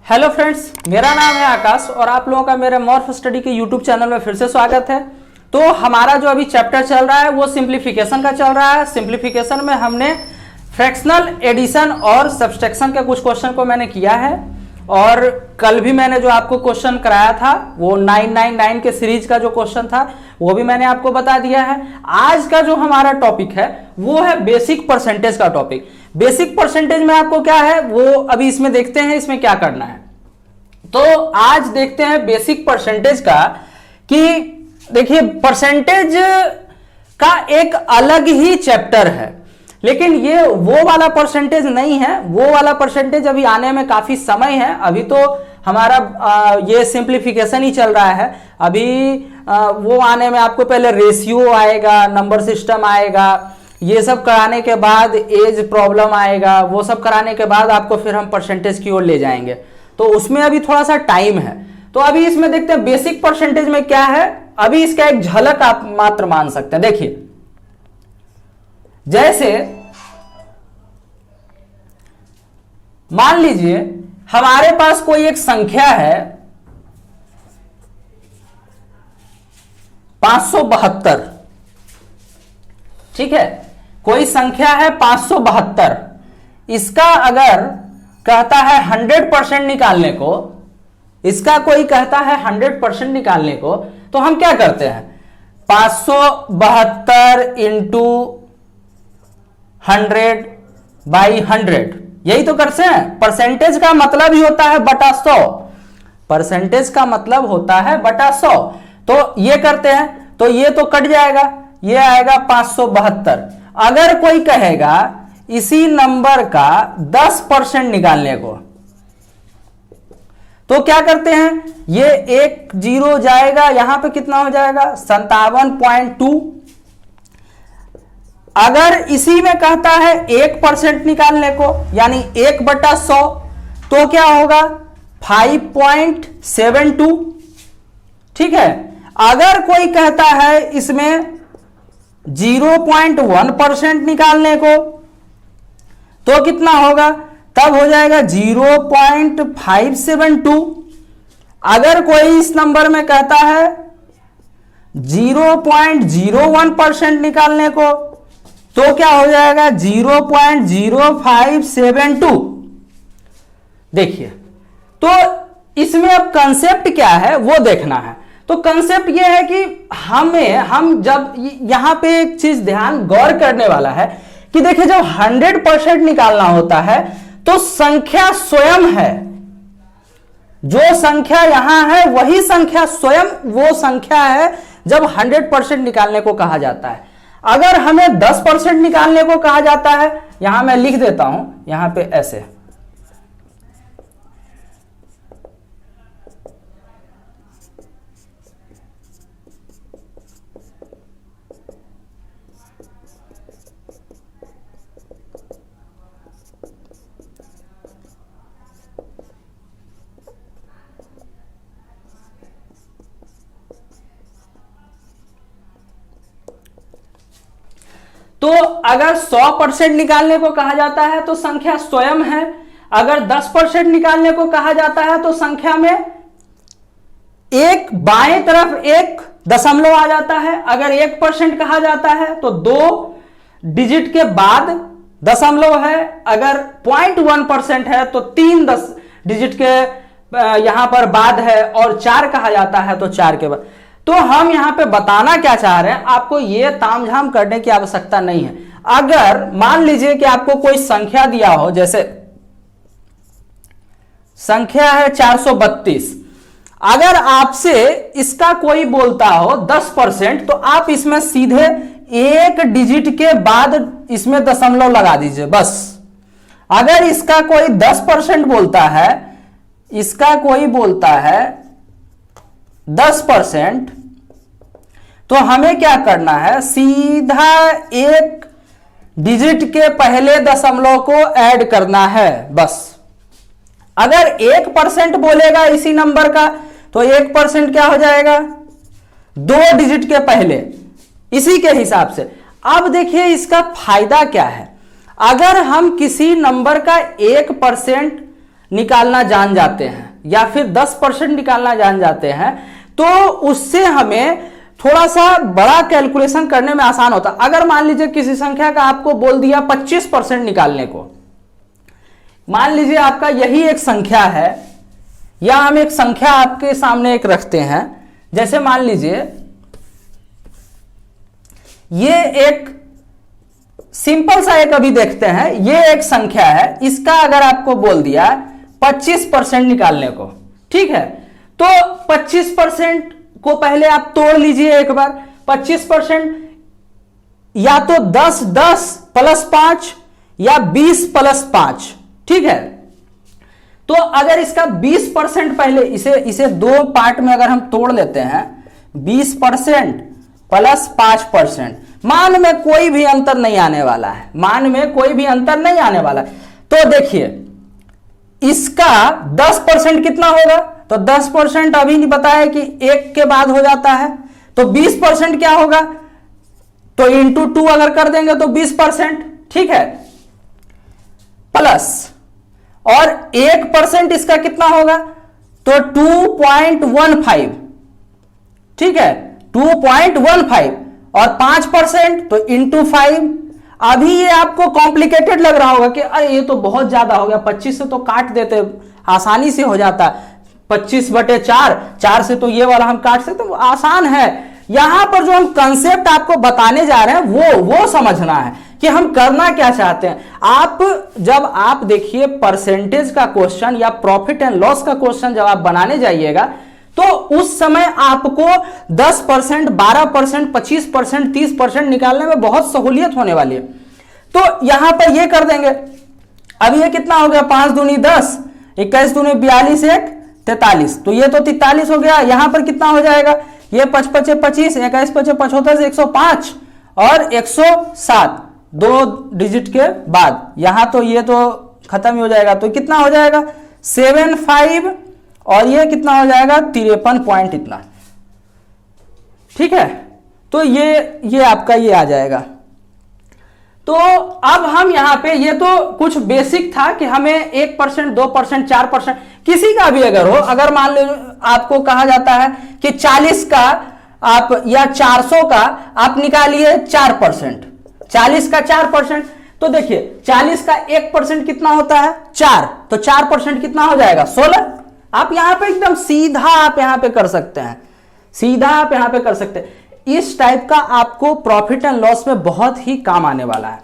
Hello friends, मेरा नाम है आकाश और आप लोगों का मेरे मॉर्फ स्टडी के यूट्यूब चैनल में फिर से स्वागत है। तो हमारा जो अभी चैप्टर चल रहा है वो सिंप्लीफिकेशन का चल रहा है। सिंप्लीफिकेशन में हमने फ्रैक्शनल एडिशन और सब्सट्रैक्शन के कुछ क्वेश्चन को मैंने किया है और कल भी मैंने जो आपको क्वेश्चन कराया था वो 999 के सीरीज का जो क्वेश्चन था वो भी मैंने आपको बता दिया है। आज का जो हमारा टॉपिक है वो है बेसिक परसेंटेज का टॉपिक। बेसिक परसेंटेज में आपको क्या है वो अभी इसमें देखते हैं, इसमें क्या करना है। तो आज देखते हैं बेसिक परसेंटेज का कि देखिए परसेंटेज का एक अलग ही चैप्टर है, लेकिन ये वो वाला परसेंटेज नहीं है। वो वाला परसेंटेज अभी आने में काफी समय है। अभी तो हमारा ये सिंप्लीफिकेशन ही चल रहा है। अभी वो आने में आपको पहले रेशियो आएगा, नंबर सिस्टम आएगा, ये सब कराने के बाद एज प्रॉब्लम आएगा, वो सब कराने के बाद आपको फिर हम परसेंटेज की ओर ले जाएंगे। तो उसमें अभी थोड़ा सा टाइम है। तो अभी इसमें देखते हैं बेसिक परसेंटेज में क्या है। अभी इसका एक झलक आप मात्र मान सकते हैं। देखिए, जैसे मान लीजिए हमारे पास कोई एक संख्या है 572, ठीक है, कोई संख्या है 572। इसका अगर कहता है 100% निकालने को, इसका कोई कहता है 100% निकालने को, तो हम क्या करते हैं 572 इंटू 100/100, यही तो करते हैं। परसेंटेज का मतलब ही होता है बटा 100। परसेंटेज का मतलब होता है बटा 100। तो ये करते हैं तो ये तो कट जाएगा, ये आएगा 572। अगर कोई कहेगा इसी नंबर का 10% निकालने को, तो क्या करते हैं, ये एक जीरो जाएगा, यहां पे कितना हो जाएगा 57.2। अगर इसी में कहता है 1% निकालने को यानी 1/100, तो क्या होगा 5.72, ठीक है। अगर कोई कहता है इसमें 0.1% निकालने को, तो कितना होगा, तब हो जाएगा 0.572। अगर कोई इस नंबर में कहता है 0.01% निकालने को, तो क्या हो जाएगा 0.0572। देखिए, तो इसमें अब कंसेप्ट क्या है वो देखना है। तो कंसेप्ट ये है कि हम जब यहां पे एक चीज ध्यान गौर करने वाला है कि देखिए जब 100% निकालना होता है तो संख्या स्वयं है, जो संख्या यहां है वही संख्या स्वयं वो संख्या है जब 100% निकालने को कहा जाता है। अगर हमें 10% निकालने को कहा जाता है, यहां मैं लिख देता हूं यहां पे ऐसे, तो अगर 100% निकालने को कहा जाता है तो संख्या स्वयं है। अगर 10% निकालने को कहा जाता है तो संख्या में एक बाएं तरफ एक दशमलव आ जाता है। अगर 1% कहा जाता है तो 2 डिजिट के बाद दशमलव है। अगर 0.1% है तो 3 डिजिट के यहां पर बाद है, और 4 कहा जाता है तो 4 के बाद। तो हम यहां पे बताना क्या चाह रहे हैं, आपको यह तामझाम करने की आवश्यकता नहीं है। अगर मान लीजिए कि आपको कोई संख्या दिया हो, जैसे संख्या है 432, अगर आपसे इसका कोई बोलता हो 10%, तो आप इसमें सीधे एक डिजिट के बाद इसमें दशमलव लगा दीजिए बस। अगर इसका कोई 10% बोलता है, इसका कोई बोलता है 10%, तो हमें क्या करना है, सीधा एक डिजिट के पहले दशमलव को ऐड करना है बस। अगर 1% बोलेगा इसी नंबर का, तो 1% क्या हो जाएगा 2 डिजिट के पहले, इसी के हिसाब से। अब देखिए इसका फायदा क्या है। अगर हम किसी नंबर का 1% निकालना जान जाते हैं या फिर 10% निकालना जान जाते हैं, तो उससे हमें थोड़ा सा बड़ा कैलकुलेशन करने में आसान होता। अगर मान लीजिए किसी संख्या का आपको बोल दिया 25% निकालने को, मान लीजिए आपका यही एक संख्या है, या हम एक संख्या आपके सामने एक रखते हैं, जैसे मान लीजिए ये एक सिंपल सा एक अभी देखते हैं, ये एक संख्या है, इसका अगर आपको बोल दिया 25% निकालने को, ठीक है, तो 25% को पहले आप तोड़ लीजिए एक बार। 25% या तो 10 + 5 या 20 + 5, ठीक है। तो अगर इसका 20% पहले, इसे दो पार्ट में अगर हम तोड़ लेते हैं, 20% + 5%, मान में कोई भी अंतर नहीं आने वाला है, मान में कोई भी अंतर नहीं आने वाला है। तो देखिए इसका 10% कितना होगा, तो 10% अभी नहीं बताया कि 1 के बाद हो जाता है, तो 20% क्या होगा, तो इंटू 2 अगर कर देंगे तो 20%, ठीक है, प्लस और 1% इसका कितना होगा, तो 2.15, ठीक है, 2.15 और 5% तो इंटू 5। अभी ये आपको कॉम्प्लिकेटेड लग रहा होगा कि अरे ये तो बहुत ज्यादा हो गया, 25 से तो काट देते, आसानी से हो जाता, 25/4, 4 से तो ये वाला हम काट सकते, तो आसान है। यहां पर जो हम कंसेप्ट आपको बताने जा रहे हैं वो समझना है कि हम करना क्या चाहते हैं। आप जब आप देखिए परसेंटेज का क्वेश्चन या प्रॉफिट एंड लॉस का क्वेश्चन जब आप बनाने जाइएगा, तो उस समय आपको 10%, 12%, 25%, 30% निकालने में बहुत सहूलियत होने वाली है। तो यहां पर ये कर देंगे। अब ये कितना हो गया, 5 दूनी 10, 21 दूनी 42, 1 43, तो ये तो 43 हो गया। यहां पर कितना हो जाएगा, ये 5 5 25, 21 5 75, 105 और 107, 2 डिजिट के बाद, यहां तो ये तो खत्म ही हो जाएगा, तो कितना हो जाएगा 75 और ये कितना हो जाएगा 53 पॉइंट इतना, ठीक है। तो ये आपका ये आ जाएगा। तो अब हम यहां पे, ये तो कुछ बेसिक था कि हमें 1%, 2%, 4%, किसी का भी अगर हो, अगर मान लो आपको कहा जाता है कि 40 का आप या 400 का आप निकालिए 4%, 40 का 4%, तो देखिए 40 का 1% कितना होता है 4, तो 4% कितना हो जाएगा 16। आप यहां पे एकदम सीधा आप यहां पे कर सकते हैं, सीधा आप यहां पे कर सकते हैं। इस टाइप का आपको प्रॉफिट एंड लॉस में बहुत ही काम आने वाला है।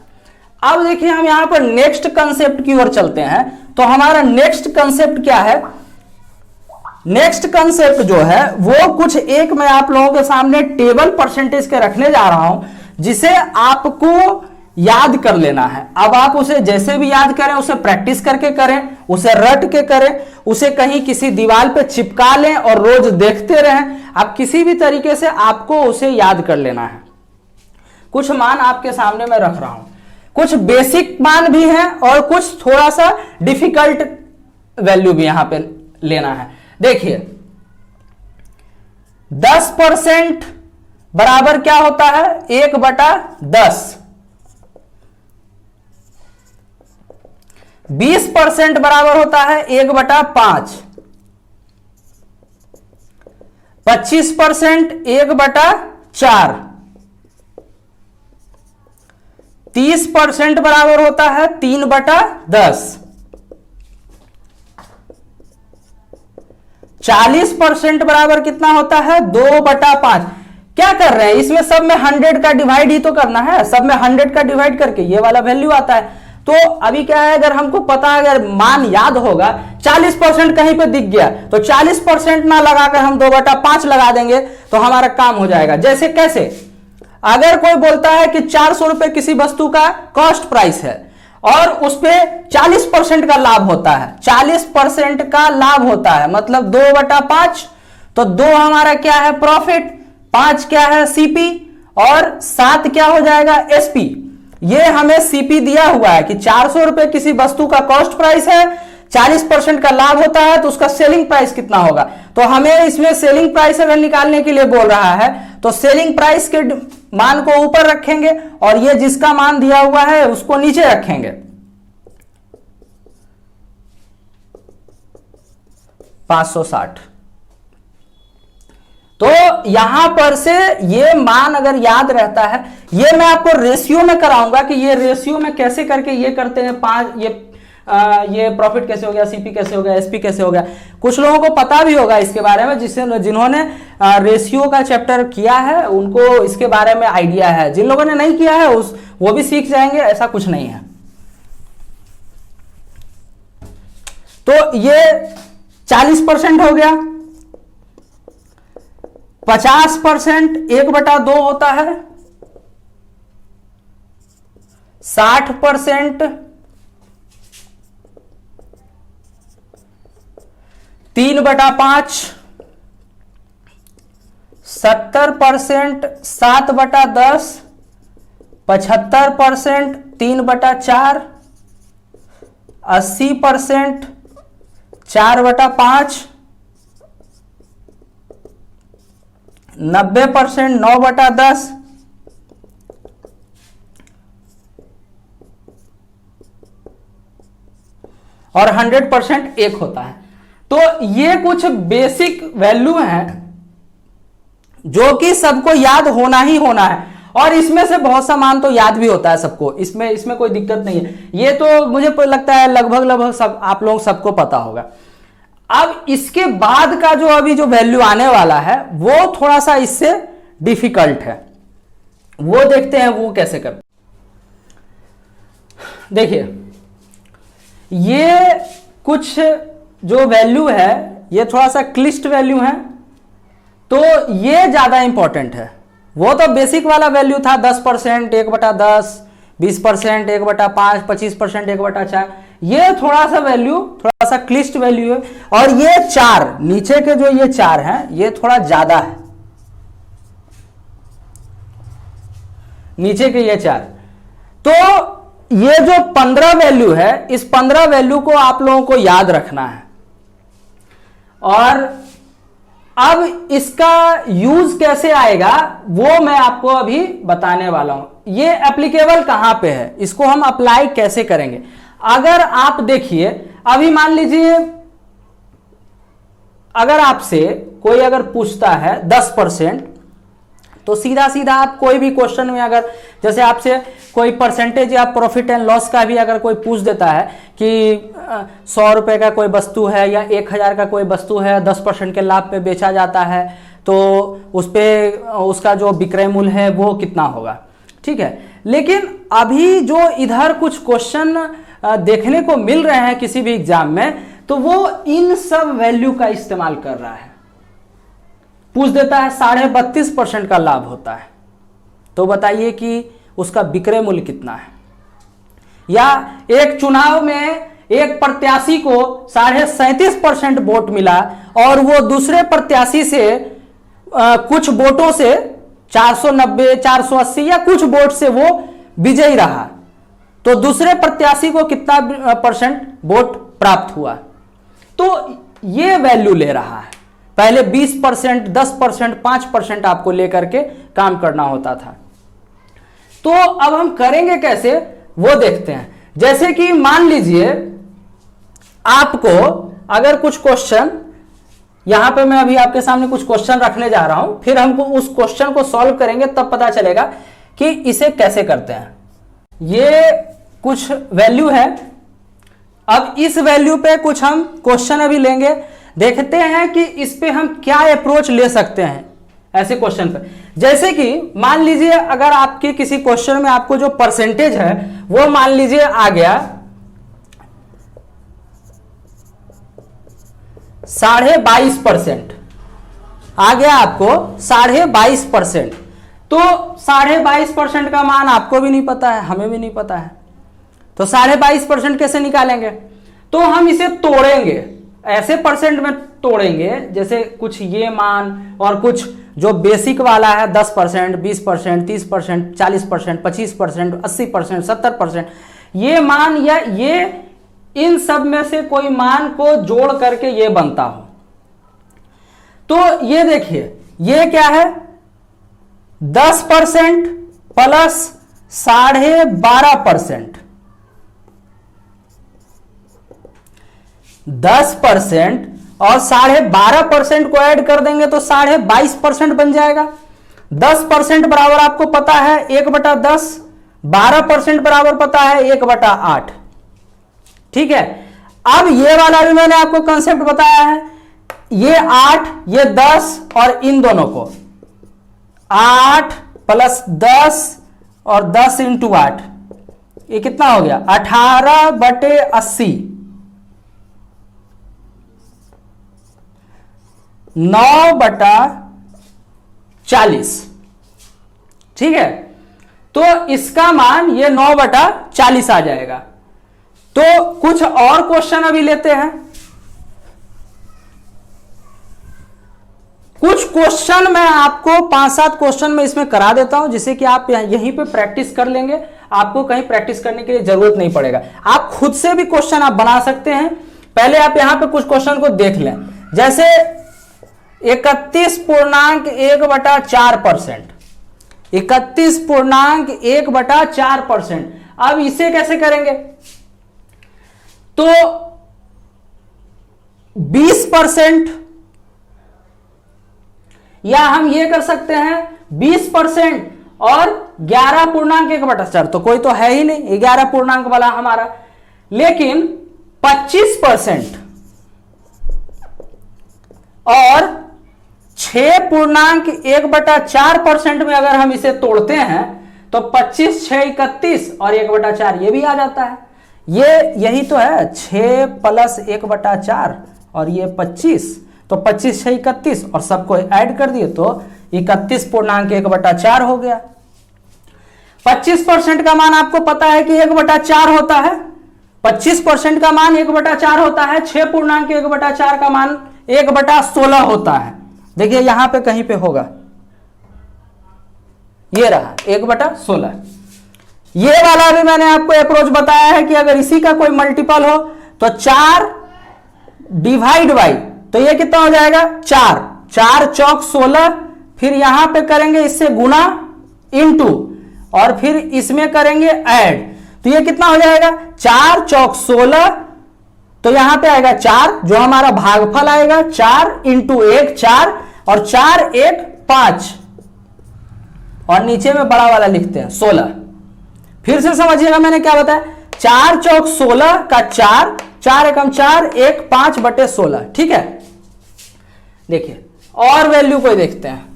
अब देखिए हम यहां पर नेक्स्ट कंसेप्ट की ओर चलते हैं। तो हमारा नेक्स्ट कंसेप्ट क्या है, नेक्स्ट कंसेप्ट जो है वो कुछ एक मैं आप लोगों के सामने टेबल परसेंटेज के रखने जा रहा हूं, जिसे आपको याद कर लेना है। अब आप उसे जैसे भी याद करें, उसे प्रैक्टिस करके करें, उसे रट के करें, उसे कहीं किसी दीवार पे चिपका लें और रोज देखते रहें। आप किसी भी तरीके से आपको उसे याद कर लेना है। कुछ मान आपके सामने मैं रख रहा हूं, कुछ बेसिक मान भी हैं और कुछ थोड़ा सा डिफिकल्ट वैल्यू भी यहां पे लेना है। देखिए 10% बराबर क्या होता है 1/10, 20% बराबर होता है 1/5, 25% 1/4, 30% बराबर होता है 3/10, 40% बराबर कितना होता है 2/5। क्या कर रहे हैं इसमें, सब में 100 का डिवाइड ही तो करना है, सब में 100 का डिवाइड करके ये वाला वैल्यू आता है। तो अभी क्या है, अगर हमको पता, अगर मान याद होगा 40% कहीं पे दिख गया तो 40% ना लगाकर हम 2/5 लगा देंगे तो हमारा काम हो जाएगा। जैसे कैसे, अगर कोई बोलता है कि 400 रुपए किसी वस्तु का कॉस्ट प्राइस है और उस पर 40% का लाभ होता है, 40% का लाभ होता है, मतलब 2/5, तो 2 हमारा क्या है प्रॉफिट, 5 क्या है सीपी और 7 क्या हो जाएगा एसपी। ये हमें सीपी दिया हुआ है कि 400 रुपए किसी वस्तु का कॉस्ट प्राइस है, 40% का लाभ होता है, तो उसका सेलिंग प्राइस कितना होगा। तो हमें इसमें सेलिंग प्राइस अगर निकालने के लिए बोल रहा है तो सेलिंग प्राइस के मान को ऊपर रखेंगे और ये जिसका मान दिया हुआ है उसको नीचे रखेंगे। 560। तो यहां पर से ये मान अगर याद रहता है, ये मैं आपको रेशियो में कराऊंगा कि ये रेशियो में कैसे करके ये करते हैं। ये प्रॉफिट कैसे हो गया, सीपी कैसे हो गया, एसपी कैसे हो गया। कुछ लोगों को पता भी होगा इसके बारे में, जिन्होंने रेशियो का चैप्टर किया है उनको इसके बारे में आइडिया है। जिन लोगों ने नहीं किया है वो भी सीख जाएंगे, ऐसा कुछ नहीं है। तो ये 40% हो गया। 50% 1/2 होता है। 60% 3/5, 70% 7/10, 75% 3/4, 80% 4/5, 90% 9/10, और 100% 1 होता है। तो ये कुछ बेसिक वैल्यू हैं जो कि सबको याद होना ही होना है, और इसमें से बहुत सा मान तो याद भी होता है सबको, इसमें कोई दिक्कत नहीं है। ये तो मुझे लगता है लगभग सब आप लोग सबको पता होगा। अब इसके बाद का जो अभी जो वैल्यू आने वाला है वो थोड़ा सा इससे डिफिकल्ट है, वो देखते हैं वो कैसे करते। देखिए ये कुछ जो वैल्यू है ये थोड़ा सा क्लिष्ट वैल्यू है, तो ये ज्यादा इंपॉर्टेंट है। वो तो बेसिक वाला वैल्यू था 10% 1/10, 20% 1/5, 25% 1/4। ये थोड़ा सा वैल्यू थोड़ा सा क्लिष्ट वैल्यू है, और ये 4 नीचे के जो ये 4 हैं ये थोड़ा ज्यादा है, नीचे के ये 4। तो ये जो 15 वैल्यू है, इस 15 वैल्यू को आप लोगों को याद रखना है। और अब इसका यूज कैसे आएगा वो मैं आपको अभी बताने वाला हूं। ये एप्लीकेबल कहां पे है, इसको हम अप्लाई कैसे करेंगे। अगर आप देखिए, अभी मान लीजिए अगर आपसे कोई अगर पूछता है 10%, तो सीधा सीधा आप कोई भी क्वेश्चन में अगर जैसे आपसे कोई परसेंटेज या प्रॉफिट एंड लॉस का भी अगर कोई पूछ देता है कि 100 रुपए का कोई वस्तु है या 1000 का कोई वस्तु है, 10% के लाभ पे बेचा जाता है, तो उस पे उसका जो विक्रय मूल्य है वो कितना होगा, ठीक है। लेकिन अभी जो इधर कुछ क्वेश्चन देखने को मिल रहे हैं किसी भी एग्जाम में, तो वो इन सब वैल्यू का इस्तेमाल कर रहा है। पूछ देता है 32.5% का लाभ होता है, तो बताइए कि उसका विक्रय मूल्य कितना है। या एक चुनाव में एक प्रत्याशी को 37.5% वोट मिला और वो दूसरे प्रत्याशी से कुछ वोटों से 490, 480 या कुछ वोट से वो विजयी रहा, तो दूसरे प्रत्याशी को कितना % वोट प्राप्त हुआ। तो ये वैल्यू ले रहा है। पहले 20%, 10%, 5% आपको लेकर के काम करना होता था। तो अब हम करेंगे कैसे वो देखते हैं। जैसे कि मान लीजिए आपको अगर कुछ क्वेश्चन, यहां पे मैं अभी आपके सामने कुछ क्वेश्चन रखने जा रहा हूं, फिर हमको उस क्वेश्चन को सॉल्व करेंगे, तब पता चलेगा कि इसे कैसे करते हैं। ये कुछ वैल्यू है। अब इस वैल्यू पे कुछ हम क्वेश्चन अभी लेंगे, देखते हैं कि इस पे हम क्या अप्रोच ले सकते हैं ऐसे क्वेश्चन पे। जैसे कि मान लीजिए अगर आपके किसी क्वेश्चन में आपको जो परसेंटेज है वो मान लीजिए आ गया 22.5%, आ गया आपको 22.5%। तो 22.5% का मान आपको भी नहीं पता है, हमें भी नहीं पता है, तो 22.5% कैसे निकालेंगे। तो हम इसे तोड़ेंगे, ऐसे परसेंट में तोड़ेंगे जैसे कुछ ये मान और कुछ जो बेसिक वाला है 10%, 20%, 30%, 40%, 25%, 80%, 70%, ये मान या ये इन सब में से कोई मान को जोड़ करके ये बनता हो। तो ये देखिए ये क्या है, 10% प्लस 12.5%, 10% और 12.5% को ऐड कर देंगे तो 22.5% बन जाएगा। 10% बराबर आपको पता है 1/10, 12% बराबर पता है 1/8। ठीक है, अब ये वाला भी मैंने आपको कंसेप्ट बताया है, ये 8, ये 10 और इन दोनों को 8 + 10 और 10 × 8, ये कितना हो गया 18/80, 9/40। ठीक है, तो इसका मान ये 9/40 आ जाएगा। तो कुछ और क्वेश्चन अभी लेते हैं। कुछ क्वेश्चन मैं आपको 5-7 क्वेश्चन में इसमें करा देता हूं, जिससे कि आप यहीं पे प्रैक्टिस कर लेंगे, आपको कहीं प्रैक्टिस करने के लिए जरूरत नहीं पड़ेगा। आप खुद से भी क्वेश्चन आप बना सकते हैं। पहले आप यहां पे कुछ क्वेश्चन को देख लें, जैसे 31.1/4%, 31.1/4%। अब इसे कैसे करेंगे? तो 20%, या हम ये कर सकते हैं 20% और 11.1/4, तो कोई तो है ही नहीं 11 पूर्णांक वाला हमारा। लेकिन 25% और 6.1/4% में अगर हम इसे तोड़ते हैं तो 25, 6, 31 और 1/4 ये भी आ जाता है। ये यही तो है 6 + 1/4 और ये 25, तो 25, 6, 31 और सबको ऐड कर दिए तो 31.1/4 हो गया। 25% का मान आपको पता है कि 1/4 होता है, 25% का मान 1/4 होता है, 6.1/4 का मान 1/16 होता है। देखिए यहां पे कहीं पे होगा, ये रहा 1/16। ये वाला भी मैंने आपको अप्रोच बताया है कि अगर इसी का कोई मल्टीपल हो तो 4 डिवाइड बाई, तो ये कितना हो जाएगा 4, 4 चौक 16, फिर यहां पे करेंगे इससे गुना इनटू और फिर इसमें करेंगे ऐड, तो ये कितना हो जाएगा 4 चौक 16, तो यहां पे आएगा 4 जो हमारा भागफल आएगा, 4 × 1 4 और 4 1 5 और नीचे में बड़ा वाला लिखते हैं 16। फिर से समझिएगा मैंने क्या बताया, 4 चौक 16 का 4, 4 एकम 4, 1 5/16। ठीक है, देखिए और वैल्यू कोई देखते हैं।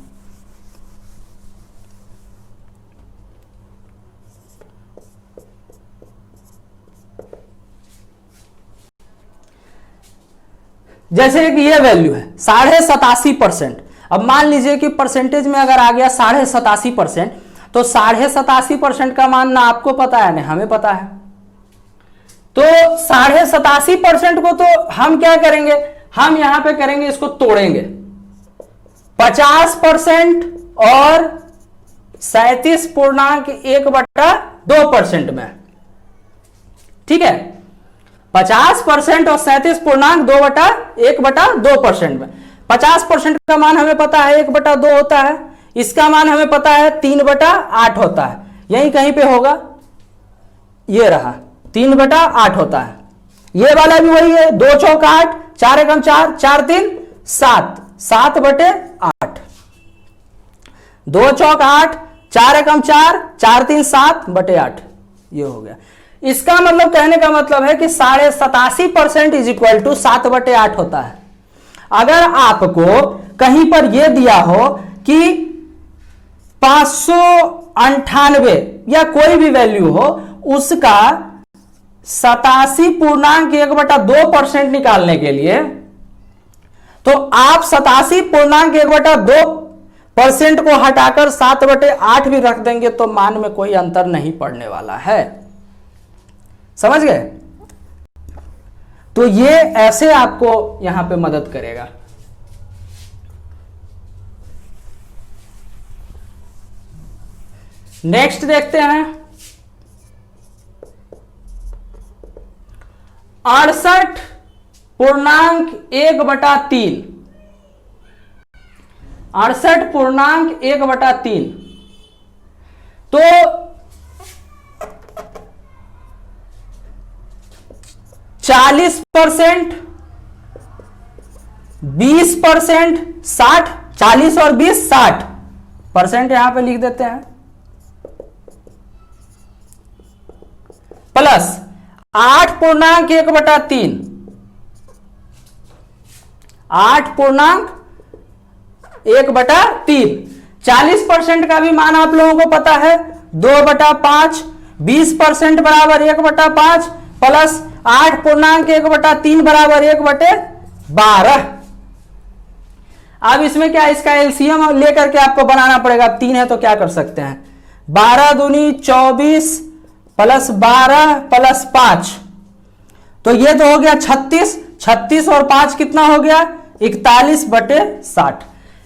जैसे एक ये वैल्यू है 87.5%। अब मान लीजिए कि परसेंटेज में अगर आ गया 87.5%, तो 87.5% का मान ना आपको पता है ना हमें पता है। तो 87.5% को तो हम क्या करेंगे, हम यहां पे करेंगे इसको तोड़ेंगे 50% और 37.1/2% में। ठीक है, 50% और 37.2/1/2% में। 50% का मान हमें पता है 1/2 होता है, इसका मान हमें पता है 3/8 होता है, यही कहीं पे होगा, ये रहा 3/8 होता है। ये वाला भी वही है, 2 चौक 8, 4 एकम 4, 4 3 7, 7/8, 2 चौक 8, 4 एकम 4, 4 3 7/8, ये हो गया। इसका मतलब कहने का मतलब है कि 87.5% इज इक्वल टू 7/8 होता है। अगर आपको कहीं पर यह दिया हो कि 598 या कोई भी वैल्यू हो, उसका 87.1/2% निकालने के लिए, तो आप 87.1/2% को हटाकर 7/8 भी रख देंगे तो मान में कोई अंतर नहीं पड़ने वाला है। समझ गए? तो ये ऐसे आपको यहां पे मदद करेगा। नेक्स्ट देखते हैं 68.1/3, 68.1/3। तो 40% 20%, 60, 40 और 20, 60% यहां पे लिख देते हैं, प्लस 8.1/3, 8.1/3, 40% का भी मान आप लोगों को पता है 2/5, 20% बराबर 1/5 प्लस 8.1/3 बराबर 1/12। अब इसमें क्या, इसका एलसीएम लेकर के आपको बनाना पड़ेगा। अब 3 है तो क्या कर सकते हैं, 12 दूनी 24 प्लस 12 प्लस 5, तो ये तो हो गया 36, 36 और 5 कितना हो गया, 41/60।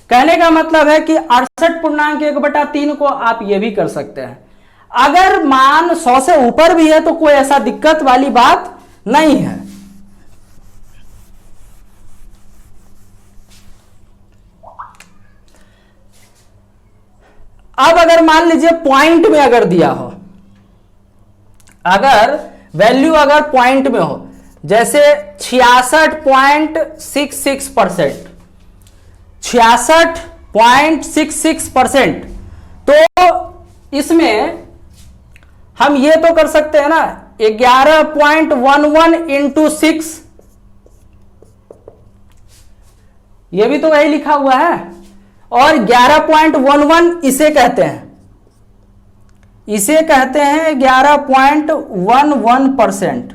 कहने का मतलब है कि 68.1/3 को आप ये भी कर सकते हैं। अगर मान 100 से ऊपर भी है तो कोई ऐसा दिक्कत वाली बात नहीं है। अब अगर मान लीजिए पॉइंट में अगर दिया हो, अगर वैल्यू अगर पॉइंट में हो, जैसे 66.66%, 66.66%, तो इसमें हम ये तो कर सकते हैं ना 11.11 इंटू 6, ये भी तो वही लिखा हुआ है, और 11.11 इसे कहते हैं, इसे कहते हैं 11.11%।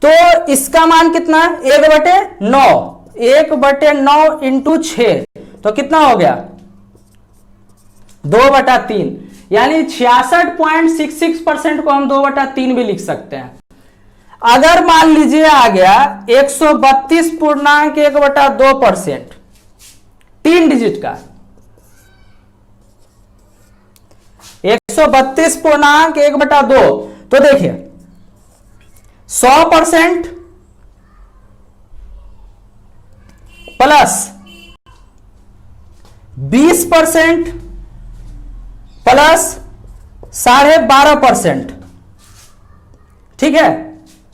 तो इसका मान कितना, 1/9, 1/9 इंटू 6, तो कितना हो गया 2/3, यानी 66.66% को हम 2/3 भी लिख सकते हैं। अगर मान लीजिए आ गया 132.1/2%, 3 डिजिट का 132.1/2, तो देखिए 100% प्लस 20% प्लस 12.5%, ठीक है,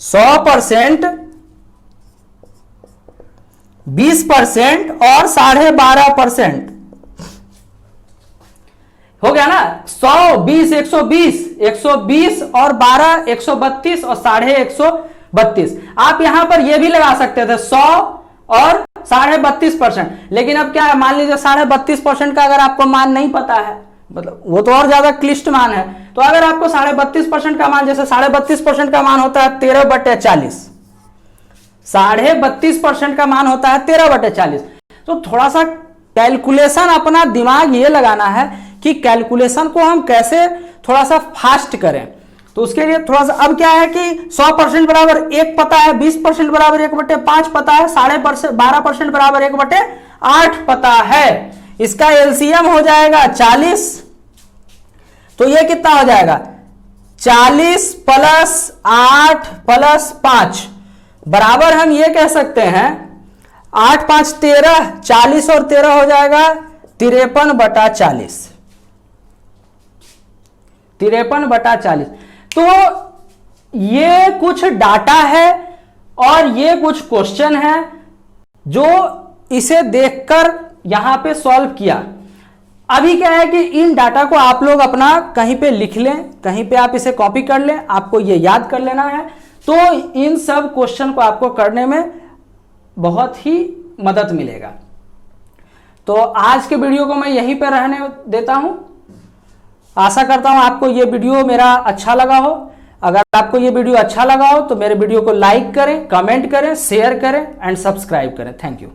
100%, 20% और 12.5% हो गया ना। 100, 20, 120, 120 और 12, 132 और 132.5। आप यहां पर यह भी लगा सकते थे 100 और 32.5%, लेकिन अब क्या है, मान लीजिए 32.5% का अगर आपको मान नहीं पता है, मतलब वो तो और ज्यादा क्लिष्ट मान है, तो अगर आपको 32.5% का मान, जैसे 32.5% का मान होता है 13/40, 32.5% का मान होता है 13/40, तो थोड़ा सा कैलकुलेशन अपना दिमाग ये लगाना है कि कैलकुलेशन को हम कैसे थोड़ा सा फास्ट करें। तो उसके लिए थोड़ा सा, अब क्या है कि 100% बराबर 1 पता है, 20% बराबर 1/5 पता है, 12% बराबर 1/8 पता है। इसका एलसीएम हो जाएगा 40, तो ये कितना हो जाएगा 40 प्लस 8 प्लस 5 बराबर, हम ये कह सकते हैं 8 5 13, 40 और 13 हो जाएगा 53/40, 53/40। तो ये कुछ डाटा है और ये कुछ क्वेश्चन है जो इसे देखकर यहां पे सॉल्व किया। अभी क्या है कि इन डाटा को आप लोग अपना कहीं पे लिख लें, कहीं पे आप इसे कॉपी कर लें, आपको ये याद कर लेना है, तो इन सब क्वेश्चन को आपको करने में बहुत ही मदद मिलेगा। तो आज के वीडियो को मैं यहीं पे रहने देता हूं। आशा करता हूं आपको ये वीडियो मेरा अच्छा लगा हो। अगर आपको ये वीडियो अच्छा लगा हो तो मेरे वीडियो को लाइक करें, कमेंट करें, शेयर करें एंड सब्सक्राइब करें। Thank you.